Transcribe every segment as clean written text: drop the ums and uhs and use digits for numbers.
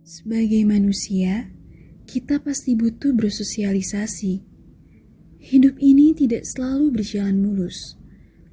Sebagai manusia, kita pasti butuh bersosialisasi. Hidup ini tidak selalu berjalan mulus.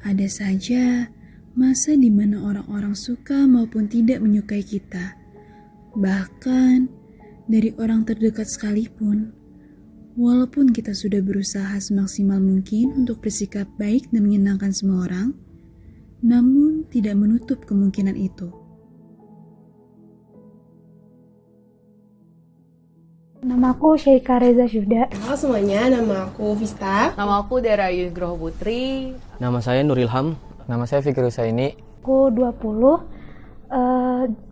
Ada saja masa di mana orang-orang suka maupun tidak menyukai kita. Bahkan dari orang terdekat sekalipun. Walaupun kita sudah berusaha semaksimal mungkin untuk bersikap baik dan menyenangkan semua orang, namun tidak menutup kemungkinan itu. Nama aku Syeika Reza Syuhda. Halo semuanya, nama aku Vista. Nama aku Dera Yugroho Putri. Nama saya Nur Ilham. Nama saya Fikri Husaini. Aku 20,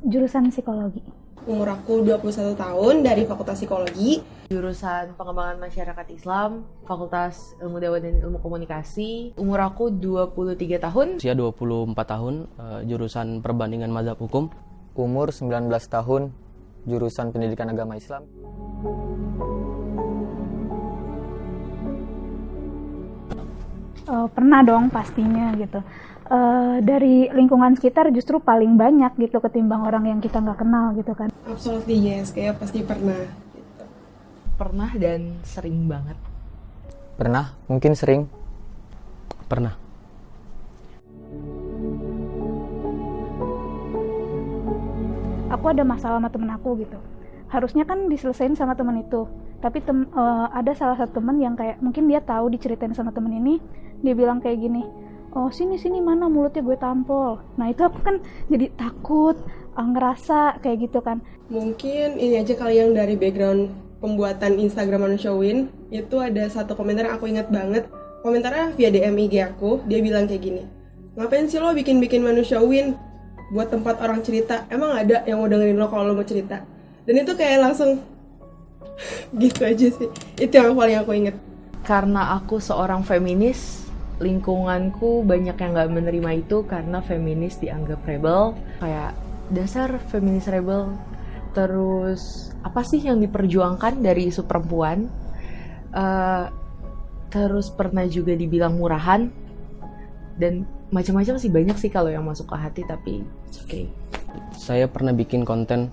jurusan psikologi. Umur aku 21 tahun dari Fakultas Psikologi. Jurusan Pengembangan Masyarakat Islam, Fakultas Ilmu Dakwah dan Ilmu Komunikasi. Umur aku 23 tahun. Usia 24 tahun, jurusan Perbandingan Mazhab Hukum. Umur 19 tahun, jurusan Pendidikan Agama Islam. Pernah dong pastinya gitu. Dari lingkungan sekitar justru paling banyak gitu ketimbang orang yang kita nggak kenal gitu kan. Absolutely yes, kayak pasti pernah. Gitu. Pernah dan sering banget. Pernah, mungkin sering. Pernah. Aku ada masalah sama temen aku gitu. Harusnya kan diselesain sama temen itu. Tapi ada salah satu temen yang kayak mungkin dia tahu diceritain sama temen ini, dia bilang kayak gini, oh sini mana mulutnya gue tampol. Nah itu aku kan jadi takut, ngerasa kayak gitu kan. Mungkin ini aja kali yang dari background pembuatan Instagram Manusia Win, itu ada satu komentar yang aku ingat banget. Komentarnya via DM IG aku, dia bilang kayak gini, ngapain sih lo bikin Manusia Win buat tempat orang cerita, emang ada yang mau dengerin lo kalau lo mau cerita. Dan itu kayak langsung gitu aja sih, itu yang paling aku inget. Karena aku seorang feminis, lingkunganku banyak yang gak menerima itu karena feminis dianggap rebel. Kayak dasar feminis rebel. Terus apa sih yang diperjuangkan dari isu perempuan? Terus pernah juga dibilang murahan. Dan macam-macam sih, banyak sih kalau yang masuk ke hati, tapi it's okay. Saya pernah bikin konten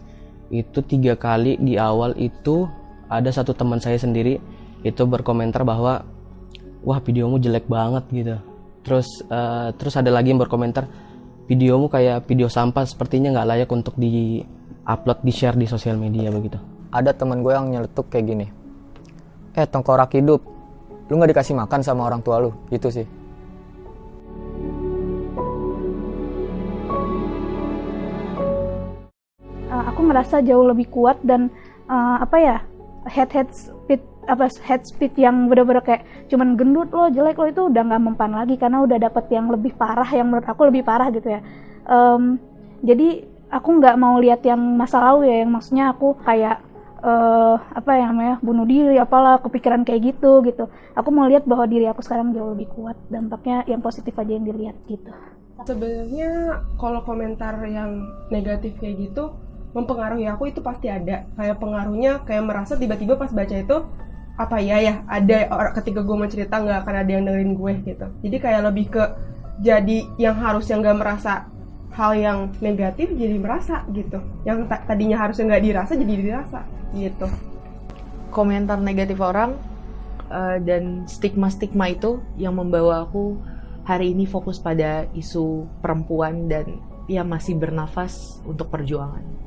itu 3 kali. Di awal itu ada satu teman saya sendiri itu berkomentar bahwa wah videomu jelek banget gitu. Terus ada lagi yang berkomentar videomu kayak video sampah, sepertinya nggak layak untuk di-upload, di-share di sosial media begitu. Ada teman gue yang nyeletuk kayak gini, tengkorak hidup, lu nggak dikasih makan sama orang tua lu, gitu sih. Aku ngerasa jauh lebih kuat dan head speed yang bener-bener kayak cuman gendut lo, jelek lo, itu udah nggak mempan lagi karena udah dapet yang lebih parah, yang menurut aku lebih parah gitu ya. Jadi aku nggak mau lihat yang masa lalu ya, yang maksudnya aku kayak bunuh diri apalah, kepikiran kayak gitu. Aku mau lihat bahwa diri aku sekarang jauh lebih kuat, dampaknya yang positif aja yang dilihat gitu. Sebenarnya kalau komentar yang negatif kayak gitu mempengaruhi aku, itu pasti ada. Kayak pengaruhnya, kayak merasa tiba-tiba pas baca itu, apa ya ada orang ketika gue mau cerita nggak akan ada yang dengerin gue gitu. Jadi kayak lebih ke jadi yang harusnya nggak merasa hal yang negatif jadi merasa gitu. Yang tadinya harusnya nggak dirasa jadi dirasa gitu. Komentar negatif orang dan stigma-stigma itu yang membawa aku hari ini fokus pada isu perempuan dan yang masih bernafas untuk perjuangan.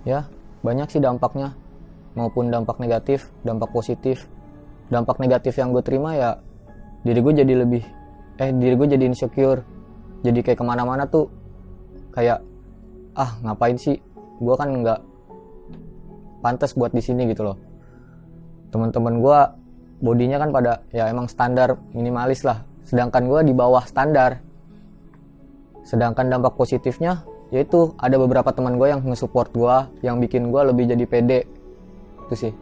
Ya, banyak sih dampaknya, maupun dampak negatif, dampak positif. Dampak negatif yang gue terima ya, diri gue jadi insecure. Jadi kayak kemana-mana tuh kayak ngapain sih, gue kan nggak pantas buat di sini gitu loh. Teman-teman gue bodinya kan pada ya emang standar minimalis lah, sedangkan gue di bawah standar. Sedangkan dampak positifnya yaitu ada beberapa teman gue yang nge-support gue, yang bikin gue lebih jadi pede. Itu sih.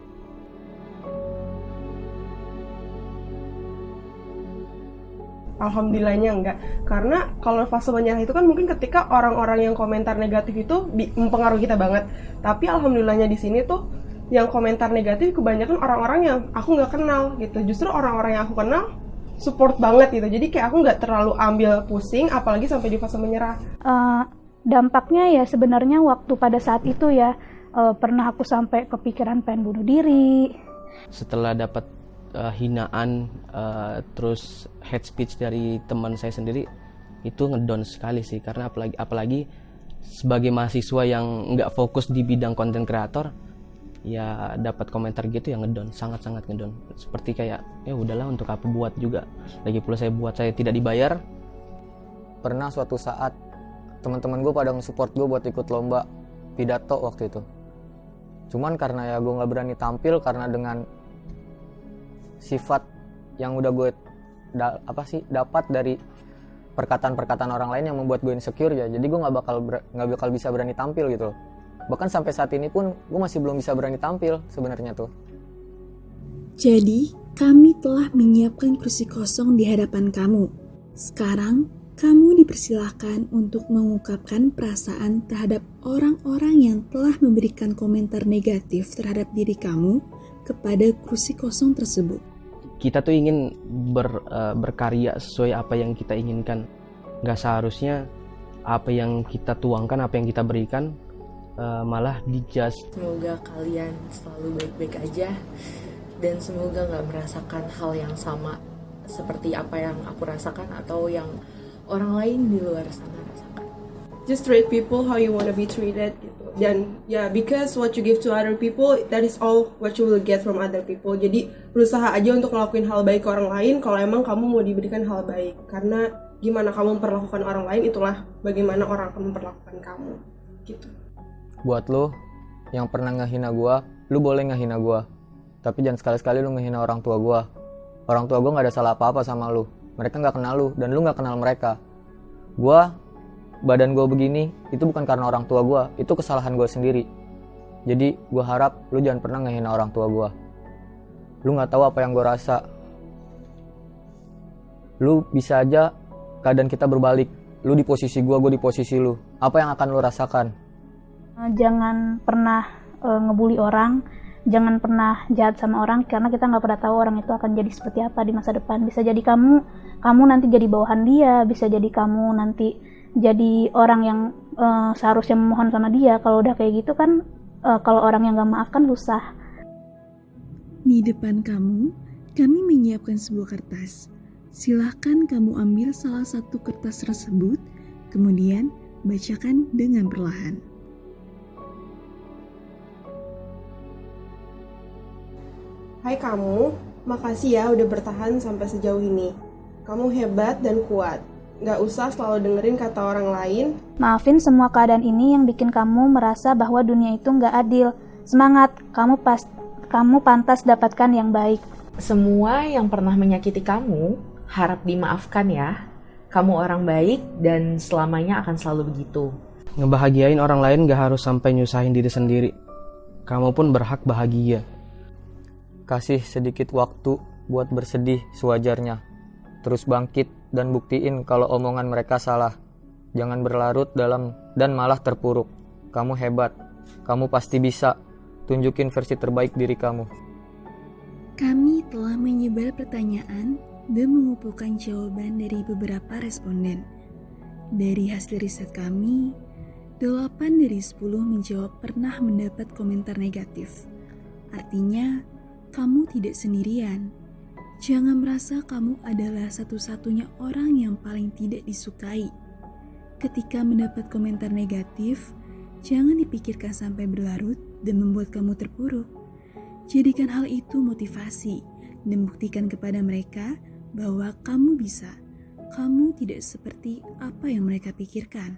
Alhamdulillahnya enggak. Karena kalau fase menyerah itu kan mungkin ketika orang-orang yang komentar negatif itu mempengaruhi kita banget. Tapi alhamdulillahnya di sini tuh yang komentar negatif kebanyakan orang-orang yang aku nggak kenal gitu. Justru orang-orang yang aku kenal support banget gitu. Jadi kayak aku nggak terlalu ambil pusing, apalagi sampai di fase menyerah. Dampaknya ya sebenarnya waktu pada saat itu ya, Pernah aku sampai kepikiran pengen bunuh diri. Setelah dapat hinaan, terus hate speech dari teman saya sendiri, itu ngedown sekali sih. Karena apalagi sebagai mahasiswa yang nggak fokus di bidang konten kreator, ya dapat komentar gitu yang ngedown, sangat-sangat ngedown. Seperti kayak ya udahlah, untuk apa buat juga, lagi pula saya tidak dibayar. Pernah suatu saat teman-teman gue pada nge-support gue buat ikut lomba pidato waktu itu. Cuman karena ya gue nggak berani tampil karena dengan sifat yang udah gue dapat dari perkataan-perkataan orang lain yang membuat gue insecure ya. Jadi gue nggak bakal bisa berani tampil gitu loh. Bahkan sampai saat ini pun gue masih belum bisa berani tampil sebenarnya tuh. Jadi, kami telah menyiapkan kursi kosong di hadapan kamu. Sekarang, kamu dipersilahkan untuk mengungkapkan perasaan terhadap orang-orang yang telah memberikan komentar negatif terhadap diri kamu kepada kursi kosong tersebut. Kita tuh ingin berkarya sesuai apa yang kita inginkan. Gak seharusnya apa yang kita tuangkan, apa yang kita berikan malah dijudge. Semoga kalian selalu baik-baik aja, dan semoga gak merasakan hal yang sama seperti apa yang aku rasakan atau yang orang lain di luar sana rasakan. Just treat people how you wanna be treated gitu. Dan ya, because what you give to other people, that is all what you will get from other people. Jadi berusaha aja untuk ngelakuin hal baik ke orang lain kalau emang kamu mau diberikan hal baik. Karena gimana kamu memperlakukan orang lain, itulah bagaimana orang akan memperlakukan kamu gitu. Buat lo yang pernah ngehina gue, lu boleh ngehina gue, tapi jangan sekali-sekali lu ngehina orang tua gue. Orang tua gue gak ada salah apa-apa sama lu. Mereka gak kenal lu, dan lu gak kenal mereka. Badan gue begini, itu bukan karena orang tua gue, itu kesalahan gue sendiri. Jadi gue harap lu jangan pernah ngehina orang tua gue. Lu gak tahu apa yang gue rasa. Lu bisa aja keadaan kita berbalik. Lu di posisi gue di posisi lu. Apa yang akan lu rasakan? Jangan pernah ngebully orang, jangan pernah jahat sama orang, karena kita nggak pernah tahu orang itu akan jadi seperti apa di masa depan. Bisa jadi kamu nanti jadi bawahan dia, bisa jadi kamu nanti jadi orang yang seharusnya memohon sama dia. Kalau udah kayak gitu kan, kalau orang yang nggak maafkan susah. Di depan kamu, kami menyiapkan sebuah kertas. Silahkan kamu ambil salah satu kertas tersebut, kemudian bacakan dengan perlahan. Hai kamu, makasih ya udah bertahan sampai sejauh ini. Kamu hebat dan kuat. Gak usah selalu dengerin kata orang lain. Maafin semua keadaan ini yang bikin kamu merasa bahwa dunia itu nggak adil. Semangat, kamu pantas dapatkan yang baik. Semua yang pernah menyakiti kamu, harap dimaafkan ya. Kamu orang baik dan selamanya akan selalu begitu. Ngebahagiain orang lain gak harus sampai nyusahin diri sendiri. Kamu pun berhak bahagia. Kasih sedikit waktu buat bersedih sewajarnya. Terus bangkit dan buktiin kalau omongan mereka salah. Jangan berlarut dalam dan malah terpuruk. Kamu hebat. Kamu pasti bisa. Tunjukin versi terbaik diri kamu. Kami telah menyebar pertanyaan dan mengumpulkan jawaban dari beberapa responden. Dari hasil riset kami, 8 dari 10 menjawab pernah mendapat komentar negatif. Artinya, kamu tidak sendirian. Jangan merasa kamu adalah satu-satunya orang yang paling tidak disukai. Ketika mendapat komentar negatif, jangan dipikirkan sampai berlarut dan membuat kamu terpuruk. Jadikan hal itu motivasi dan buktikan kepada mereka bahwa kamu bisa. Kamu tidak seperti apa yang mereka pikirkan.